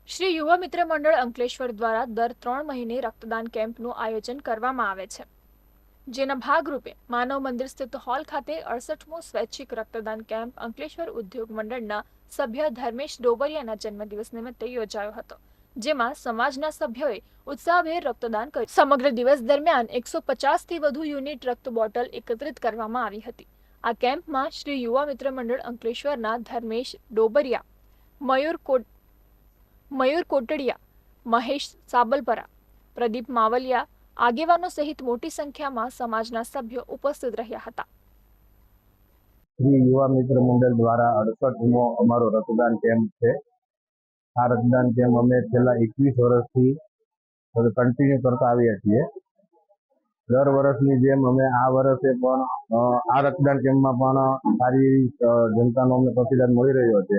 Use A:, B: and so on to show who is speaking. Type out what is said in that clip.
A: શ્રી યુવા મિત્ર મંડળ અંકલેશ્વર દ્વારા દર 3 મહિને રક્તદાન કેમ્પનું આયોજન કરવામાં આવે છે, જેના ભાગરૂપે માનવ મંદિર સ્થિત હોલ ખાતે 68મો સ્વૈચ્છિક રક્તદાન કેમ્પ અંકલેશ્વર ઉદ્યોગ મંડળના સભ્ય ધર્મેશ ડોબરિયાના જન્મદિવસ નિમિત્તે યોજાયો હતો, જેમાં સમાજના સભ્યોએ ઉત્સાહભેર રક્તદાન કર્યું. સમગ્ર દિવસ દરમિયાન 150થી વધુ યુનિટ રક્ત બોટલ એકત્રિત કરવામાં આવી હતી. આ કેમ્પમાં શ્રી યુવા મિત્ર મંડળ અંકલેશ્વરના ધર્મેશ ડોબરિયા, મયુર કોટડિયા, મહેશ સાબલપરા, પ્રદીપ માવલિયા આગેવાનો સહિત મોટી સંખ્યામાં સમાજના સભ્યો ઉપસ્થિત રહ્યા હતા.
B: શ્રી યુવા મિત્ર મંડળ દ્વારા 68મો અમારો રક્તદાન કેમ્પ છે. આ રક્તદાન કેમ્પ અમે છેલ્લા 21 વર્ષથી કન્ટિન્યુ કરતા આવ્યા છીએ. દર વર્ષની જેમ અમે આ વર્ષે પણ આ રક્તદાન કેમ્પમાં પણ સારી જનતાનો અમને પ્રતિસાદ મળી રહ્યો છે.